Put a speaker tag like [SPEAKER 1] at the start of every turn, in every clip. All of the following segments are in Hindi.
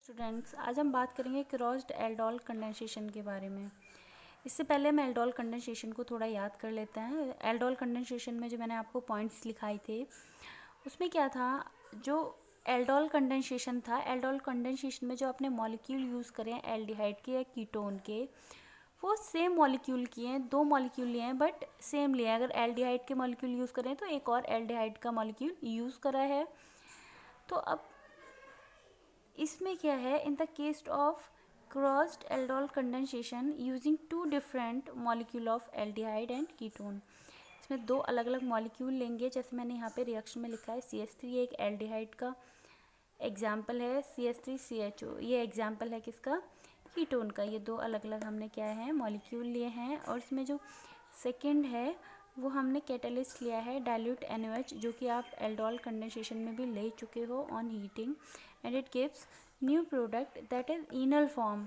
[SPEAKER 1] स्टूडेंट्स, आज हम बात करेंगे क्रॉस्ड एल्डोल कंडेंसेशन के बारे में। इससे पहले हम एल्डोल कंडेंसेशन को थोड़ा याद कर लेते हैं। एल्डोल कंडेंसेशन में जो मैंने आपको पॉइंट्स लिखाए थे उसमें क्या था, जो एल्डोल कंडेंसेशन था, एल्डोल कंडेंसेशन में जो आपने मॉलिक्यूल यूज़ करे हैं एल्डिहाइड के या कीटोन के, वो सेम मॉलिक्यूल किए हैं, दो मॉलिक्यूल लिए हैं बट सेम लिए हैं। अगर एल्डिहाइड के मॉलिक्यूल यूज़ करें तो एक और एल्डिहाइड का मॉलिक्यूल यूज़ करा है। तो अब इसमें क्या है, in the case of crossed aldol condensation using two different molecule of aldehyde and ketone. इसमें दो अलग अलग मॉलिक्यूल लेंगे, जैसे मैंने यहाँ पे रिएक्शन में लिखा है CH3 एक एल्डिहाइड का एग्जाम्पल है, CH3CHO ये एग्जाम्पल है किसका, कीटोन का। ये दो अलग अलग हमने क्या है मॉलिक्यूल लिए हैं। और इसमें जो सेकेंड है वो हमने कैटलिस्ट लिया है डाइल्यूट NaOH, जो कि आप एल्डोल कंडेंसेशन में भी ले चुके हो on heating, and it gives new product that is enol form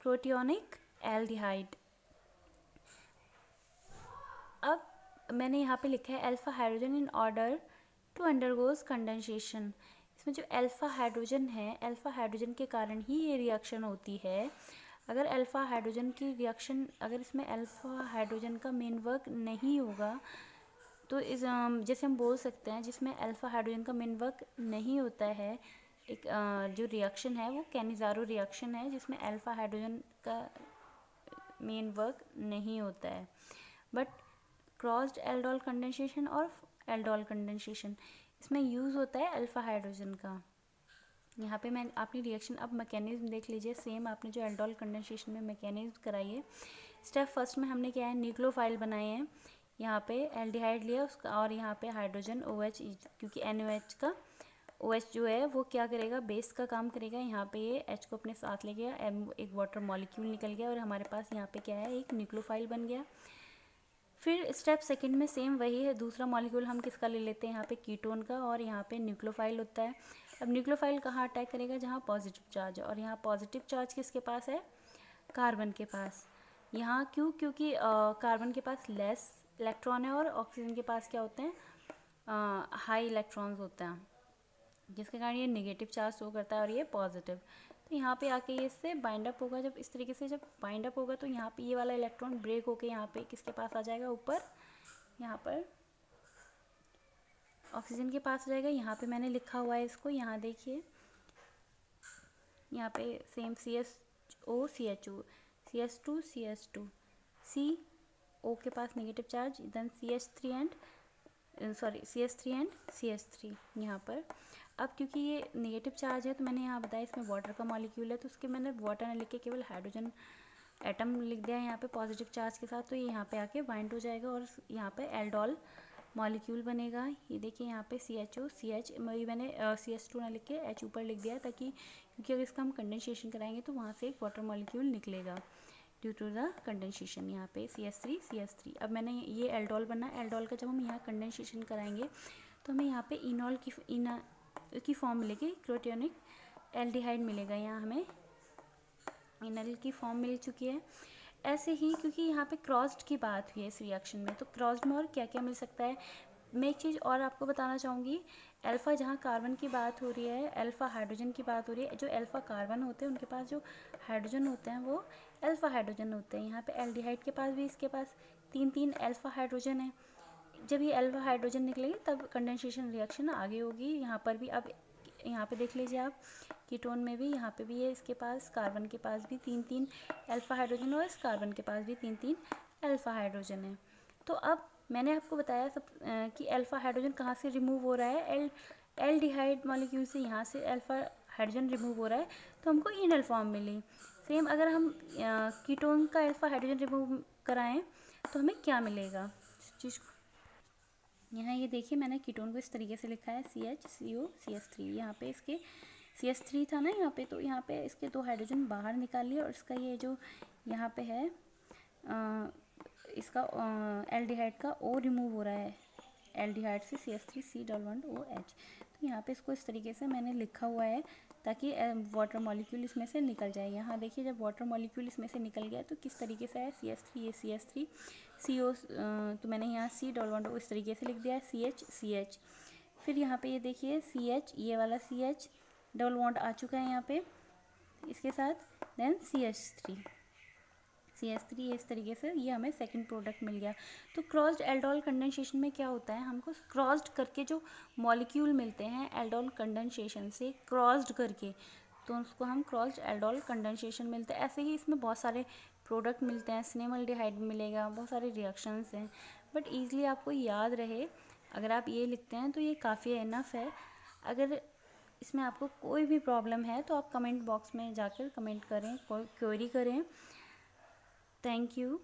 [SPEAKER 1] proteonic aldehyde। अब मैंने यहाँ पे लिखा है alpha hydrogen in order to undergoes condensation. इसमें जो अल्फा हाइड्रोजन है, अल्फा हाइड्रोजन के कारण ही ये रिएक्शन होती है। अगर अल्फा हाइड्रोजन की रिएक्शन, अगर इसमें अल्फा हाइड्रोजन का मेन वर्क नहीं होगा तो इस जैसे हम बोल सकते हैं जिसमें अल्फा हाइड्रोजन का मेन वर्क नहीं होता है, एक जो रिएक्शन है वो कैनिज़ारो रिएक्शन है जिसमें अल्फा हाइड्रोजन का मेन वर्क नहीं होता है। बट क्रॉस्ड एल्डोल कंडेंसेशन और एल्डोल कंडेंसेशन इसमें यूज़ होता है अल्फा हाइड्रोजन का। यहाँ पे मैं अपनी रिएक्शन अब मैकेनिज्म देख लीजिए, सेम आपने जो एल्डोल कंडेंसेशन में मैकेनिज्म कराई है। स्टेप फर्स्ट में हमने क्या है, न्यूक्लियोफाइल बनाए हैं। यहाँ पे एल्डिहाइड लिया उसका और यहाँ पे हाइड्रोजन OH, क्योंकि NaOH का OH जो है वो क्या करेगा, बेस का काम करेगा। यहाँ पे ये H को अपने साथ ले गया, एक वाटर मॉलिक्यूल निकल गया और हमारे पास यहाँ पे क्या है, एक न्यूक्लियोफाइल बन गया। फिर स्टेप सेकंड में सेम वही है, दूसरा मॉलिक्यूल हम किसका ले लेते हैं, यहाँ पे कीटोन का, और यहाँ पे न्यूक्लियोफाइल होता है। अब न्यूक्लियोफाइल कहाँ अटैक करेगा, जहाँ पॉजिटिव चार्ज है, और यहाँ पॉजिटिव चार्ज किसके पास है, कार्बन के पास। यहाँ क्यों, क्योंकि कार्बन के पास लेस इलेक्ट्रॉन है और ऑक्सीजन के पास क्या होते हैं, हाई इलेक्ट्रॉन्स होते हैं, जिसके कारण ये नेगेटिव चार्ज शो करता है और ये पॉजिटिव। तो यहाँ पे आके ये इससे बाइंड अप होगा। जब इस तरीके से जब बाइंड अप होगा तो यहाँ पे ये वाला इलेक्ट्रॉन ब्रेक होके यहाँ पे किसके पास आ जाएगा, ऊपर यहाँ पर ऑक्सीजन के पास आ जाएगा। यहाँ पे मैंने लिखा हुआ है इसको, यहाँ देखिए, यहाँ पे same CHO CHO CH2 CH2 CO के पास negative charge, then CH3 and CH3 यहाँ पर। अब क्योंकि ये नेगेटिव चार्ज है तो मैंने यहाँ बताया इसमें वाटर का मॉलिक्यूल है, तो उसके मैंने वाटर न लिख के केवल हाइड्रोजन एटम लिख दिया यहाँ पे पॉजिटिव चार्ज के साथ। तो ये यहाँ पे आके बाइंड हो जाएगा और यहाँ पे एल्डोल मॉलिक्यूल बनेगा। ये देखिए यहाँ पे CHO CH, मैंने CH2 ना लिख के H ऊपर लिख दिया, ताकि क्योंकि अगर इसका हम कंडेंसेशन कराएंगे तो वहाँ से एक वाटर मॉलिक्यूल निकलेगा ड्यू टू द कंडेंसेशन। यहाँ पे CH3 अब मैंने ये एल्डोल बना, एल्डोल का जब हम यहाँ कंडेंसेशन कराएंगे तो हमें यहाँ पे इनॉल की फॉर्म मिलेगी, प्रोटियोनिक एल्डिहाइड मिलेगा। यहाँ हमें इनॉल की फॉर्म मिल चुकी है। ऐसे ही क्योंकि यहाँ पे क्रॉस्ड की बात हुई है इस रिएक्शन में, तो क्रॉस्ड में और क्या क्या मिल सकता है, मैं एक चीज़ और आपको बताना चाहूँगी। अल्फ़ा जहाँ कार्बन की बात हो रही है, अल्फ़ा हाइड्रोजन की बात हो रही है, जो अल्फ़ा कार्बन होते हैं उनके पास जो हाइड्रोजन होते हैं वो अल्फ़ा हाइड्रोजन होते हैं। यहाँ पे एल्डिहाइड के पास भी इसके पास 3 अल्फ़ा हाइड्रोजन है। जब ये अल्फ़ा हाइड्रोजन निकलेगी तब कंडेंसेशन रिएक्शन आगे होगी। यहाँ पर भी अब यहाँ पे देख लीजिए आप, कीटोन में भी यहाँ पे भी है, इसके पास कार्बन के पास भी 3 अल्फ़ा हाइड्रोजन और इस कार्बन के पास भी 3 अल्फ़ा हाइड्रोजन है। तो अब मैंने आपको बताया सब कि अल्फ़ा हाइड्रोजन कहाँ से रिमूव हो रहा है, एल्डिहाइड मॉलिक्यूल से यहाँ से अल्फ़ा हाइड्रोजन रिमूव हो रहा है तो हमको इनल फॉर्म मिली। सेम अगर हम कीटोन का अल्फ़ा हाइड्रोजन रिमूव कराएं तो हमें क्या मिलेगा, इस चीज़ को यहाँ ये देखिए, मैंने कीटोन को इस तरीके से लिखा है CHCO CH3। यहाँ पे इसके CH3 था ना यहाँ पे, तो यहाँ पे इसके 2 हाइड्रोजन बाहर निकाल लिए और इसका ये जो यहाँ पे है इसका एल्डिहाइड का O रिमूव हो रहा है, एल्डिहाइड से CH3C+OH। तो यहाँ पे इसको इस तरीके से मैंने लिखा हुआ है ताकि वाटर मॉलिक्यूल इसमें से निकल जाए। यहाँ देखिए जब वाटर मॉलिक्यूल इसमें से निकल गया तो किस तरीके से है, CH3 ये CH3 CO, तो मैंने यहाँ C+O इस तरीके से लिख दिया है, CH। फिर यहाँ पे ये देखिए CH, ये वाला CH डबल बॉन्ड आ चुका है यहाँ पे, इसके साथ देन CH3 इस तरीके से ये हमें सेकंड प्रोडक्ट मिल गया। तो क्रॉस्ड एल्डोल कंडेंसेशन में क्या होता है, हमको क्रॉस्ड करके जो मॉलिक्यूल मिलते हैं एल्डोल कंडेंसेशन से क्रॉस्ड करके, तो उसको हम क्रॉस्ड एल्डोल कंडेंसेशन मिलते हैं। ऐसे ही इसमें बहुत सारे प्रोडक्ट मिलते हैं, सिनेमल्डिहाइड मिलेगा, बहुत सारे रिएक्शंस हैं, बट ईज़िली आपको याद रहे अगर आप ये लिखते हैं तो ये काफ़ी इनफ है। अगर इसमें आपको कोई भी प्रॉब्लम है तो आप कमेंट बॉक्स में जाकर कमेंट करें, कोई क्वेरी करें। Thank you.